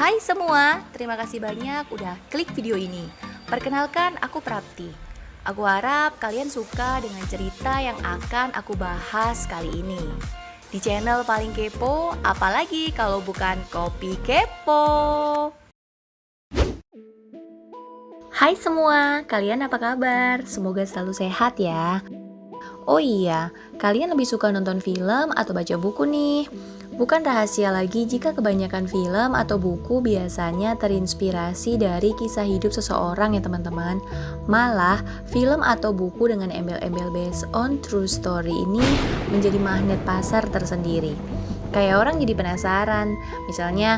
Hai semua, terima kasih banyak udah klik video ini. Perkenalkan, aku Prapti. Aku harap kalian suka dengan cerita yang akan aku bahas kali ini. Di channel paling kepo, apalagi kalau bukan Kopi Kepo. Hai semua, kalian apa kabar? Semoga selalu sehat ya. Oh iya, kalian lebih suka nonton film atau baca buku nih? Bukan rahasia lagi jika kebanyakan film atau buku biasanya terinspirasi dari kisah hidup seseorang ya teman-teman. Malah, film atau buku dengan embel-embel based on true story ini menjadi magnet pasar tersendiri. Kayak orang jadi penasaran, misalnya,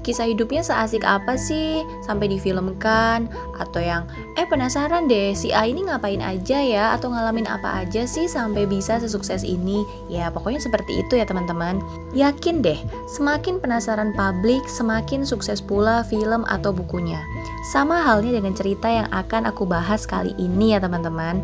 kisah hidupnya seasik apa sih sampai difilmkan? Atau yang, penasaran deh si A ini ngapain aja ya? Atau ngalamin apa aja sih sampai bisa sesukses ini? Ya pokoknya seperti itu ya teman-teman. Yakin deh, semakin penasaran publik, semakin sukses pula film atau bukunya. Sama halnya dengan cerita yang akan aku bahas kali ini ya teman-teman.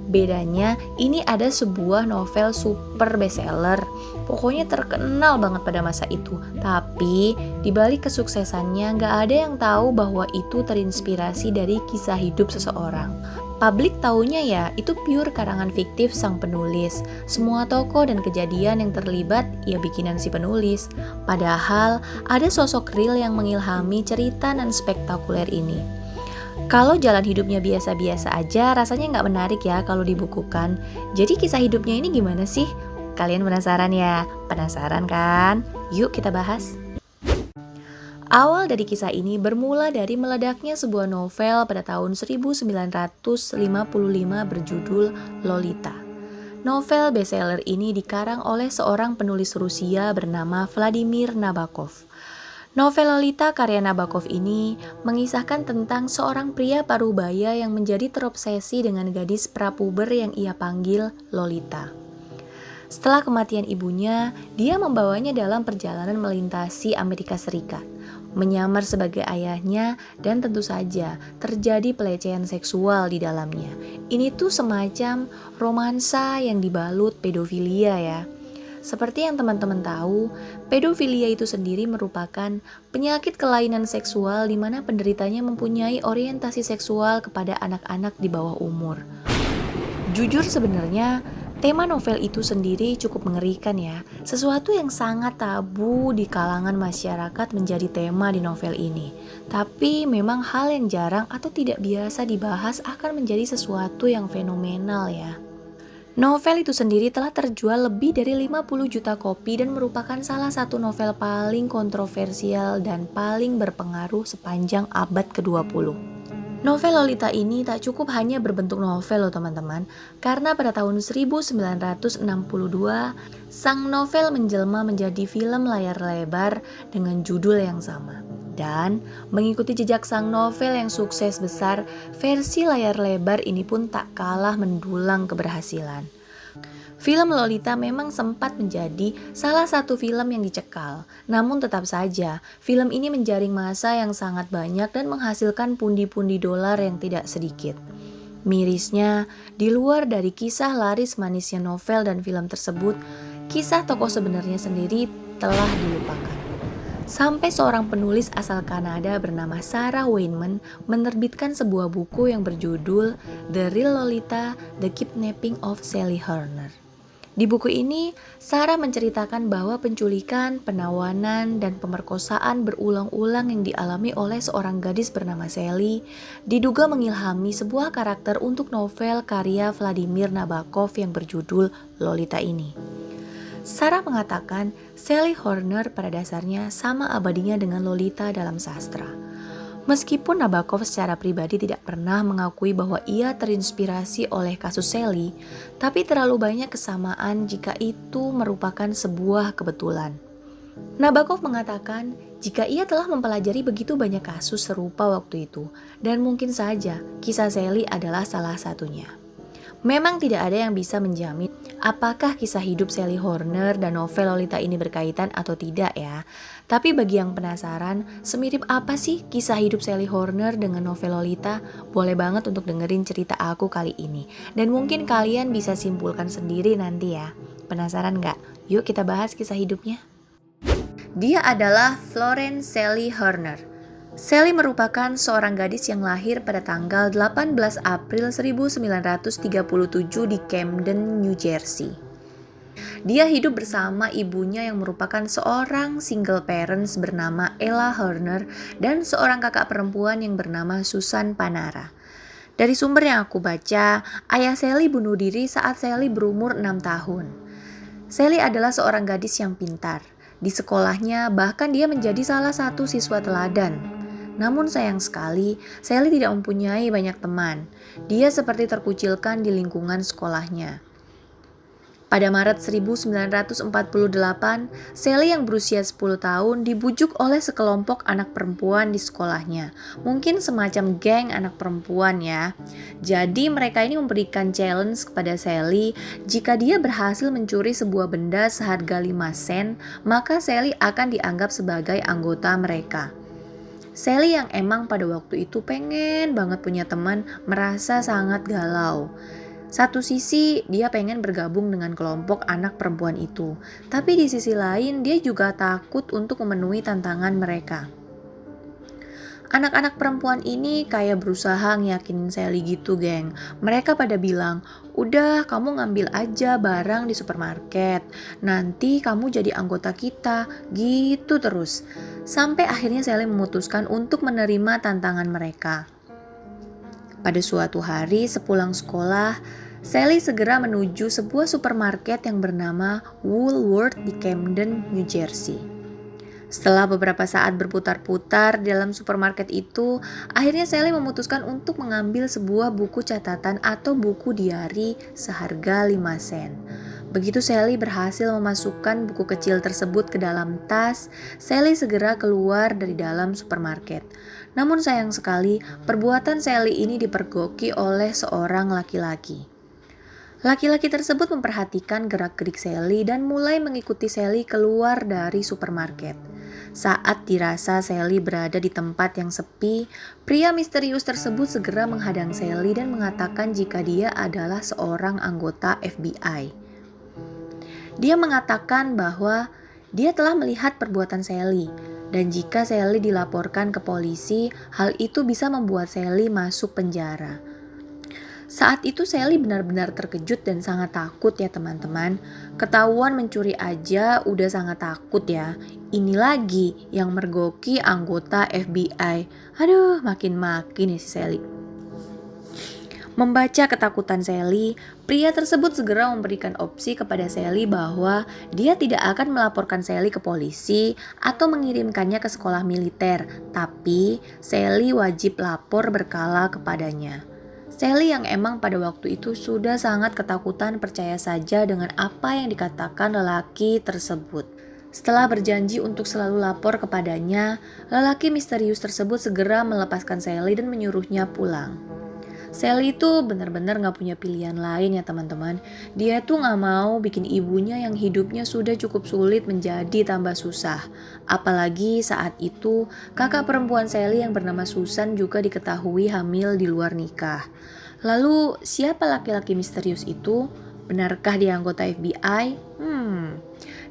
Bedanya, ini ada sebuah novel super bestseller. Pokoknya terkenal banget pada masa itu. Tapi, dibalik kesuksesannya gak ada yang tahu bahwa itu terinspirasi dari kisah hidup seseorang. Publik taunya ya, itu pure karangan fiktif sang penulis. Semua tokoh dan kejadian yang terlibat, ya bikinan si penulis. Padahal, ada sosok real yang mengilhami cerita dan spektakuler ini. Kalau jalan hidupnya biasa-biasa aja, rasanya nggak menarik ya kalau dibukukan. Jadi kisah hidupnya ini gimana sih? Kalian penasaran ya? Penasaran kan? Yuk kita bahas. Awal dari kisah ini bermula dari meledaknya sebuah novel pada tahun 1955 berjudul Lolita. Novel bestseller ini dikarang oleh seorang penulis Rusia bernama Vladimir Nabokov. Novel Lolita karya Nabokov ini mengisahkan tentang seorang pria parubaya yang menjadi terobsesi dengan gadis prapuber yang ia panggil Lolita. Setelah kematian ibunya, dia membawanya dalam perjalanan melintasi Amerika Serikat, menyamar sebagai ayahnya dan tentu saja terjadi pelecehan seksual di dalamnya. Ini tuh semacam romansa yang dibalut pedofilia ya. Seperti yang teman-teman tahu, pedofilia itu sendiri merupakan penyakit kelainan seksual di mana penderitanya mempunyai orientasi seksual kepada anak-anak di bawah umur. Jujur sebenarnya, tema novel itu sendiri cukup mengerikan ya. Sesuatu yang sangat tabu di kalangan masyarakat menjadi tema di novel ini. Tapi memang hal yang jarang atau tidak biasa dibahas akan menjadi sesuatu yang fenomenal ya. Novel itu sendiri telah terjual lebih dari 50 juta kopi dan merupakan salah satu novel paling kontroversial dan paling berpengaruh sepanjang abad ke-20. Novel Lolita ini tak cukup hanya berbentuk novel loh teman-teman, karena pada tahun 1962, sang novel menjelma menjadi film layar lebar dengan judul yang sama. Dan mengikuti jejak sang novel yang sukses besar, versi layar lebar ini pun tak kalah mendulang keberhasilan. Film Lolita memang sempat menjadi salah satu film yang dicekal. Namun tetap saja, film ini menjaring massa yang sangat banyak dan menghasilkan pundi-pundi dolar yang tidak sedikit. Mirisnya, di luar dari kisah laris manisnya novel dan film tersebut, kisah tokoh sebenarnya sendiri telah dilupakan. Sampai seorang penulis asal Kanada bernama Sarah Weinman menerbitkan sebuah buku yang berjudul The Real Lolita: The Kidnapping of Sally Horner. Di buku ini, Sarah menceritakan bahwa penculikan, penawanan, dan pemerkosaan berulang-ulang yang dialami oleh seorang gadis bernama Sally diduga mengilhami sebuah karakter untuk novel karya Vladimir Nabokov yang berjudul Lolita ini. Sarah mengatakan Sally Horner pada dasarnya sama abadinya dengan Lolita dalam sastra. Meskipun Nabokov secara pribadi tidak pernah mengakui bahwa ia terinspirasi oleh kasus Sally, tapi terlalu banyak kesamaan jika itu merupakan sebuah kebetulan. Nabokov mengatakan jika ia telah mempelajari begitu banyak kasus serupa waktu itu, dan mungkin saja kisah Sally adalah salah satunya. Memang tidak ada yang bisa menjamin apakah kisah hidup Sally Horner dan novel Lolita ini berkaitan atau tidak ya. Tapi bagi yang penasaran, semirip apa sih kisah hidup Sally Horner dengan novel Lolita? Boleh banget untuk dengerin cerita aku kali ini. Dan mungkin kalian bisa simpulkan sendiri nanti ya. Penasaran gak? Yuk kita bahas kisah hidupnya. Dia adalah Florence Sally Horner. Sally merupakan seorang gadis yang lahir pada tanggal 18 April 1937 di Camden, New Jersey. Dia hidup bersama ibunya yang merupakan seorang single parents bernama Ella Horner dan seorang kakak perempuan yang bernama Susan Panara. Dari sumber yang aku baca, ayah Sally bunuh diri saat Sally berumur 6 tahun. Sally adalah seorang gadis yang pintar. Di sekolahnya bahkan dia menjadi salah satu siswa teladan. Namun sayang sekali, Sally tidak mempunyai banyak teman. Dia seperti terkucilkan di lingkungan sekolahnya. Pada Maret 1948, Sally yang berusia 10 tahun dibujuk oleh sekelompok anak perempuan di sekolahnya. Mungkin semacam geng anak perempuan ya. Jadi mereka ini memberikan challenge kepada Sally, jika dia berhasil mencuri sebuah benda seharga 5 sen, maka Sally akan dianggap sebagai anggota mereka. Sally yang emang pada waktu itu pengen banget punya teman, merasa sangat galau. Satu sisi dia pengen bergabung dengan kelompok anak perempuan itu, tapi di sisi lain dia juga takut untuk memenuhi tantangan mereka. Anak-anak perempuan ini kayak berusaha ngeyakinin Sally gitu, geng. Mereka pada bilang, udah kamu ngambil aja barang di supermarket, nanti kamu jadi anggota kita, gitu terus. Sampai akhirnya Sally memutuskan untuk menerima tantangan mereka. Pada suatu hari sepulang sekolah, Sally segera menuju sebuah supermarket yang bernama Woolworth di Camden, New Jersey. Setelah beberapa saat berputar-putar dalam supermarket itu, akhirnya Sally memutuskan untuk mengambil sebuah buku catatan atau buku diari seharga 5 sen. Begitu Sally berhasil memasukkan buku kecil tersebut ke dalam tas, Sally segera keluar dari dalam supermarket. Namun sayang sekali, perbuatan Sally ini dipergoki oleh seorang laki-laki. Laki-laki tersebut memperhatikan gerak-gerik Sally dan mulai mengikuti Sally keluar dari supermarket. Saat dirasa Sally berada di tempat yang sepi, pria misterius tersebut segera menghadang Sally dan mengatakan jika dia adalah seorang anggota FBI. Dia mengatakan bahwa dia telah melihat perbuatan Sally, dan jika Sally dilaporkan ke polisi, hal itu bisa membuat Sally masuk penjara. Saat itu Sally benar-benar terkejut dan sangat takut ya teman-teman. Ketahuan mencuri aja udah sangat takut ya. Ini lagi yang mergoki anggota FBI. Aduh, makin-makin ya si Sally. Membaca ketakutan Sally, pria tersebut segera memberikan opsi kepada Sally bahwa dia tidak akan melaporkan Sally ke polisi atau mengirimkannya ke sekolah militer, tapi Sally wajib lapor berkala kepadanya. Sally yang emang pada waktu itu sudah sangat ketakutan percaya saja dengan apa yang dikatakan lelaki tersebut. Setelah berjanji untuk selalu lapor kepadanya, lelaki misterius tersebut segera melepaskan Sally dan menyuruhnya pulang. Sally itu benar-benar gak punya pilihan lain ya teman-teman. Dia tuh gak mau bikin ibunya yang hidupnya sudah cukup sulit menjadi tambah susah. Apalagi saat itu kakak perempuan Sally yang bernama Susan juga diketahui hamil di luar nikah. Lalu siapa laki-laki misterius itu? Benarkah dia anggota FBI?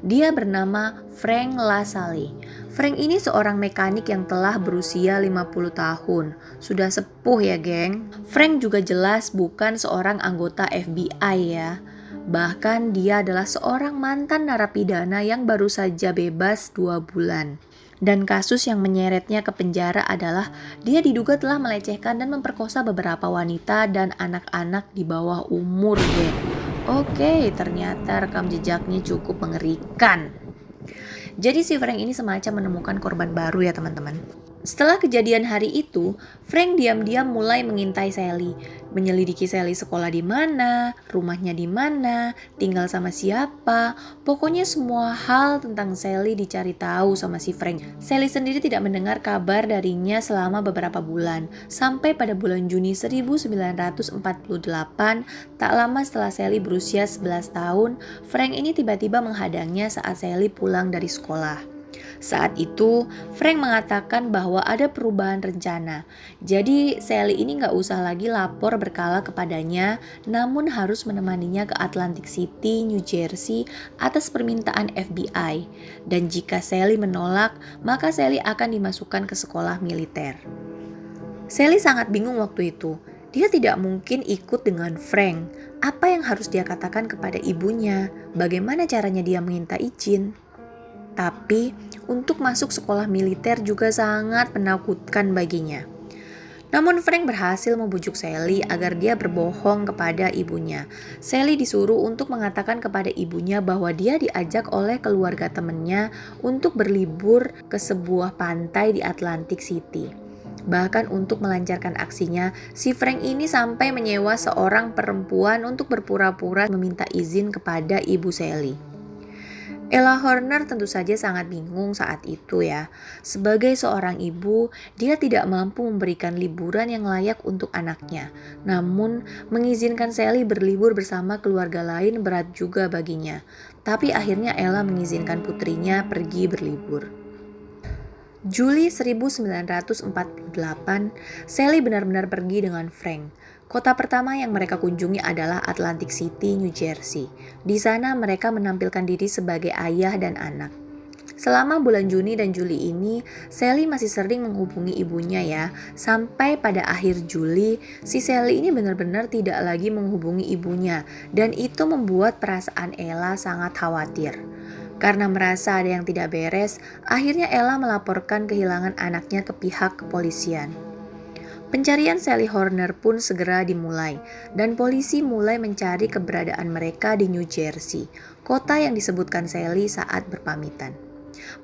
Dia bernama Frank LaSalle. Frank ini seorang mekanik yang telah berusia 50 tahun. Sudah sepuh ya geng. Frank juga jelas bukan seorang anggota FBI ya. Bahkan dia adalah seorang mantan narapidana yang baru saja bebas 2 bulan. Dan kasus yang menyeretnya ke penjara adalah dia diduga telah melecehkan dan memperkosa beberapa wanita dan anak-anak di bawah umur geng. Oke, ternyata rekam jejaknya cukup mengerikan. Jadi si Frank ini semacam menemukan korban baru ya teman-teman. Setelah kejadian hari itu, Frank diam-diam mulai mengintai Sally, menyelidiki Sally sekolah di mana, rumahnya di mana, tinggal sama siapa, pokoknya semua hal tentang Sally dicari tahu sama si Frank. Sally sendiri tidak mendengar kabar darinya selama beberapa bulan, sampai pada bulan Juni 1948, tak lama setelah Sally berusia 11 tahun, Frank ini tiba-tiba menghadangnya saat Sally pulang dari sekolah. Saat itu, Frank mengatakan bahwa ada perubahan rencana. Jadi, Sally ini nggak usah lagi lapor berkala kepadanya, namun harus menemaninya ke Atlantic City, New Jersey atas permintaan FBI. Dan jika Sally menolak, maka Sally akan dimasukkan ke sekolah militer. Sally sangat bingung waktu itu. Dia tidak mungkin ikut dengan Frank. Apa yang harus dia katakan kepada ibunya? Bagaimana caranya dia meminta izin? Tapi, untuk masuk sekolah militer juga sangat menakutkan baginya. Namun Frank berhasil membujuk Sally agar dia berbohong kepada ibunya. Sally disuruh untuk mengatakan kepada ibunya bahwa dia diajak oleh keluarga temannya untuk berlibur ke sebuah pantai di Atlantic City. Bahkan untuk melancarkan aksinya, si Frank ini sampai menyewa seorang perempuan untuk berpura-pura meminta izin kepada ibu Sally. Ella Horner tentu saja sangat bingung saat itu ya. Sebagai seorang ibu, dia tidak mampu memberikan liburan yang layak untuk anaknya. Namun, mengizinkan Sally berlibur bersama keluarga lain berat juga baginya. Tapi akhirnya Ella mengizinkan putrinya pergi berlibur. Juli 1948, Sally benar-benar pergi dengan Frank. Kota pertama yang mereka kunjungi adalah Atlantic City, New Jersey. Di sana mereka menampilkan diri sebagai ayah dan anak. Selama bulan Juni dan Juli ini, Sally masih sering menghubungi ibunya ya. Sampai pada akhir Juli, si Sally ini benar-benar tidak lagi menghubungi ibunya. Dan itu membuat perasaan Ella sangat khawatir. Karena merasa ada yang tidak beres, akhirnya Ella melaporkan kehilangan anaknya ke pihak kepolisian. Pencarian Sally Horner pun segera dimulai, dan polisi mulai mencari keberadaan mereka di New Jersey, kota yang disebutkan Sally saat berpamitan.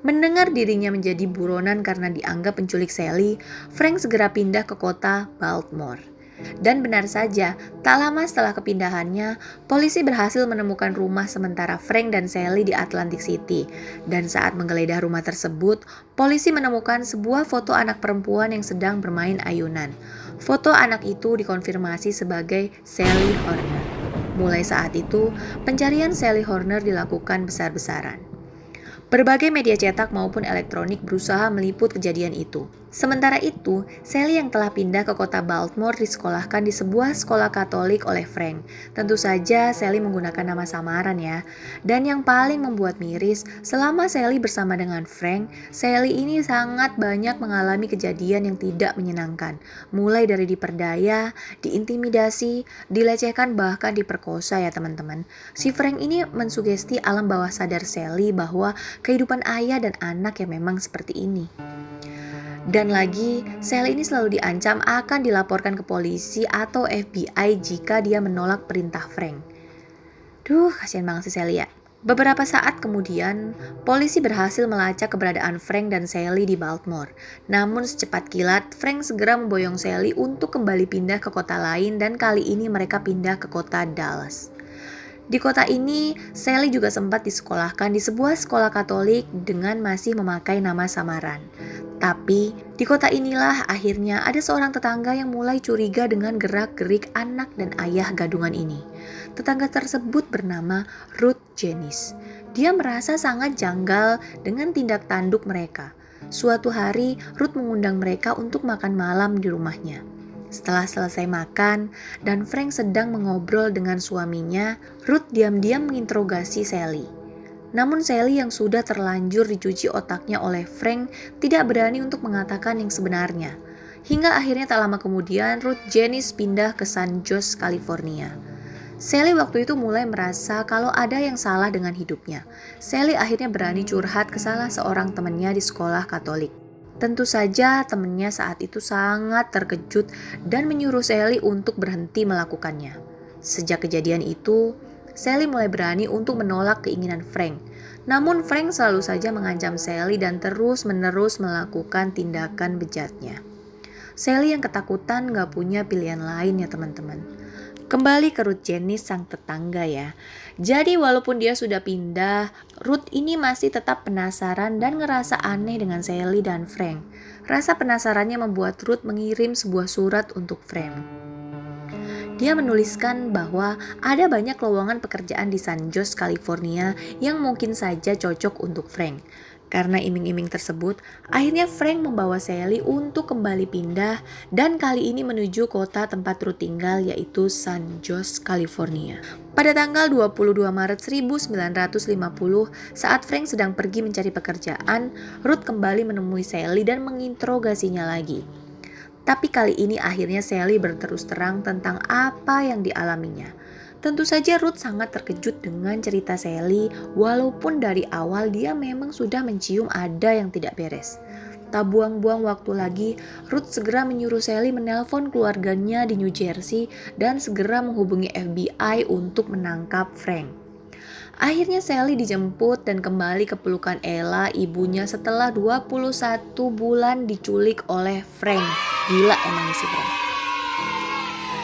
Mendengar dirinya menjadi buronan karena dianggap penculik Sally, Frank segera pindah ke kota Baltimore. Dan benar saja, tak lama setelah kepindahannya, polisi berhasil menemukan rumah sementara Frank dan Sally di Atlantic City. Dan saat menggeledah rumah tersebut, polisi menemukan sebuah foto anak perempuan yang sedang bermain ayunan. Foto anak itu dikonfirmasi sebagai Sally Horner. Mulai saat itu, pencarian Sally Horner dilakukan besar-besaran. Berbagai media cetak maupun elektronik berusaha meliput kejadian itu. Sementara itu, Sally yang telah pindah ke kota Baltimore disekolahkan di sebuah sekolah Katolik oleh Frank. Tentu saja Sally menggunakan nama samaran ya. Dan yang paling membuat miris, selama Sally bersama dengan Frank, Sally ini sangat banyak mengalami kejadian yang tidak menyenangkan. Mulai dari diperdaya, diintimidasi, dilecehkan bahkan diperkosa ya teman-teman. Si Frank ini mensugesti alam bawah sadar Sally bahwa kehidupan ayah dan anak yang memang seperti ini. Dan lagi, Sally ini selalu diancam akan dilaporkan ke polisi atau FBI jika dia menolak perintah Frank. Duh, kasihan banget si Sally ya. Beberapa saat kemudian, polisi berhasil melacak keberadaan Frank dan Sally di Baltimore. Namun secepat kilat, Frank segera memboyong Sally untuk kembali pindah ke kota lain dan kali ini mereka pindah ke kota Dallas. Di kota ini, Sally juga sempat disekolahkan di sebuah sekolah Katolik dengan masih memakai nama samaran. Tapi, di kota inilah akhirnya ada seorang tetangga yang mulai curiga dengan gerak-gerik anak dan ayah gadungan ini. Tetangga tersebut bernama Ruth Janice. Dia merasa sangat janggal dengan tindak tanduk mereka. Suatu hari, Ruth mengundang mereka untuk makan malam di rumahnya. Setelah selesai makan dan Frank sedang mengobrol dengan suaminya, Ruth diam-diam menginterogasi Sally. Namun Sally yang sudah terlanjur dicuci otaknya oleh Frank tidak berani untuk mengatakan yang sebenarnya. Hingga akhirnya tak lama kemudian Ruth Janice pindah ke San Jose, California. Sally waktu itu mulai merasa kalau ada yang salah dengan hidupnya. Sally akhirnya berani curhat ke salah seorang temannya di sekolah Katolik. Tentu saja temannya saat itu sangat terkejut dan menyuruh Sally untuk berhenti melakukannya. Sejak kejadian itu, Sally mulai berani untuk menolak keinginan Frank. Namun Frank selalu saja mengancam Sally dan terus-menerus melakukan tindakan bejatnya. Sally yang ketakutan gak punya pilihan lain ya teman-teman. Kembali ke Ruth Janice sang tetangga ya. Jadi walaupun dia sudah pindah, Ruth ini masih tetap penasaran dan ngerasa aneh dengan Sally dan Frank. Rasa penasarannya membuat Ruth mengirim sebuah surat untuk Frank. Dia menuliskan bahwa ada banyak lowongan pekerjaan di San Jose, California yang mungkin saja cocok untuk Frank. Karena iming-iming tersebut, akhirnya Frank membawa Sally untuk kembali pindah dan kali ini menuju kota tempat Ruth tinggal yaitu San Jose, California. Pada tanggal 22 Maret 1950, saat Frank sedang pergi mencari pekerjaan, Ruth kembali menemui Sally dan menginterogasinya lagi. Tapi kali ini akhirnya Sally berterus terang tentang apa yang dialaminya. Tentu saja Ruth sangat terkejut dengan cerita Sally, walaupun dari awal dia memang sudah mencium ada yang tidak beres. Tak buang-buang waktu lagi, Ruth segera menyuruh Sally menelpon keluarganya di New Jersey dan segera menghubungi FBI untuk menangkap Frank. Akhirnya Sally dijemput dan kembali ke pelukan Ella, ibunya setelah 21 bulan diculik oleh Frank. Gila emang si Frank.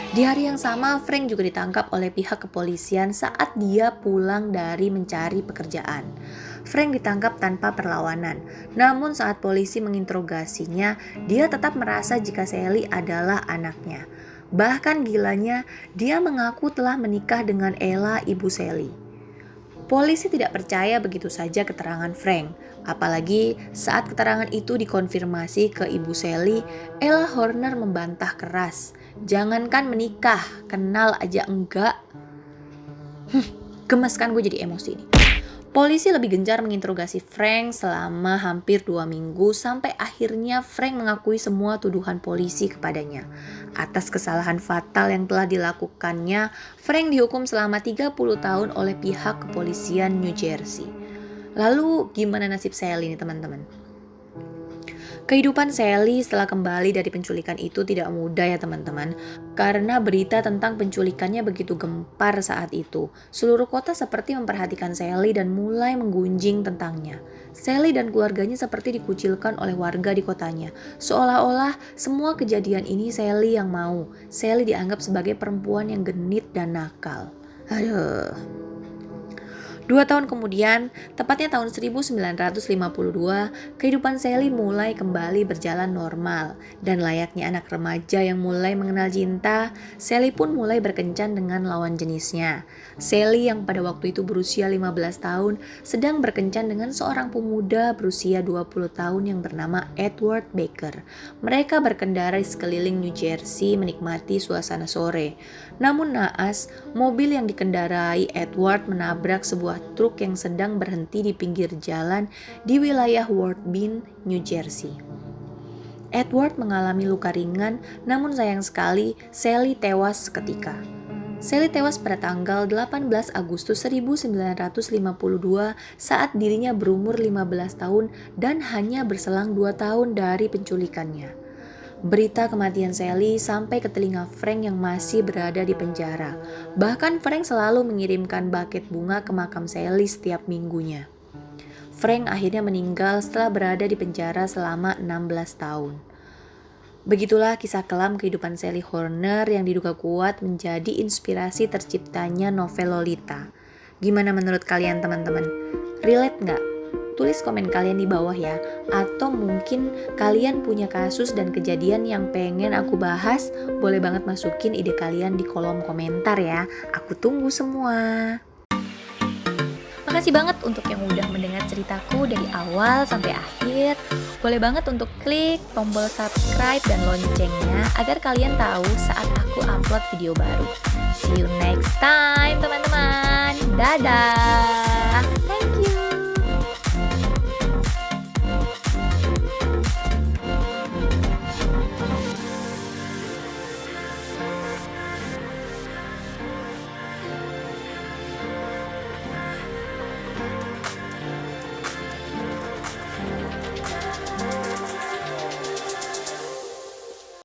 Di hari yang sama, Frank juga ditangkap oleh pihak kepolisian saat dia pulang dari mencari pekerjaan. Frank ditangkap tanpa perlawanan, namun saat polisi menginterogasinya, dia tetap merasa jika Sally adalah anaknya. Bahkan gilanya, dia mengaku telah menikah dengan Ella, ibu Sally. Polisi tidak percaya begitu saja keterangan Frank, apalagi saat keterangan itu dikonfirmasi ke ibu Sally, Ella Horner membantah keras. Jangankan menikah, kenal aja enggak. Gemes kan gue jadi emosi nih. Polisi lebih gencar menginterogasi Frank selama hampir 2 minggu sampai akhirnya Frank mengakui semua tuduhan polisi kepadanya. Atas kesalahan fatal yang telah dilakukannya, Frank dihukum selama 30 tahun oleh pihak kepolisian New Jersey. Lalu gimana nasib Sally nih teman-teman? Kehidupan Sally setelah kembali dari penculikan itu tidak mudah ya teman-teman. Karena berita tentang penculikannya begitu gempar saat itu. Seluruh kota seperti memperhatikan Sally dan mulai menggunjing tentangnya. Sally dan keluarganya seperti dikucilkan oleh warga di kotanya. Seolah-olah semua kejadian ini Sally yang mau. Sally dianggap sebagai perempuan yang genit dan nakal. Aduh. 2 tahun kemudian, tepatnya tahun 1952, kehidupan Sally mulai kembali berjalan normal. Dan layaknya anak remaja yang mulai mengenal cinta, Sally pun mulai berkencan dengan lawan jenisnya. Sally yang pada waktu itu berusia 15 tahun, sedang berkencan dengan seorang pemuda berusia 20 tahun yang bernama Edward Baker. Mereka berkendara di sekeliling New Jersey menikmati suasana sore. Namun naas, mobil yang dikendarai Edward menabrak sebuah truk yang sedang berhenti di pinggir jalan di wilayah Ward Bend, New Jersey. Edward mengalami luka ringan, namun sayang sekali Sally tewas seketika. Sally tewas pada tanggal 18 Agustus 1952 saat dirinya berumur 15 tahun dan hanya berselang 2 tahun dari penculikannya. Berita kematian Sally sampai ke telinga Frank yang masih berada di penjara. Bahkan Frank selalu mengirimkan buket bunga ke makam Sally setiap minggunya. Frank akhirnya meninggal setelah berada di penjara selama 16 tahun. Begitulah kisah kelam kehidupan Sally Horner yang diduga kuat menjadi inspirasi terciptanya novel Lolita. Gimana menurut kalian teman-teman? Relate nggak? Tulis komen kalian di bawah ya. Atau mungkin kalian punya kasus dan kejadian yang pengen aku bahas, boleh banget masukin ide kalian di kolom komentar ya. Aku tunggu semua. Makasih banget untuk yang udah mendengar ceritaku dari awal sampai akhir. Boleh banget untuk klik tombol subscribe dan loncengnya agar kalian tahu saat aku upload video baru. See you next time teman-teman. Dadah.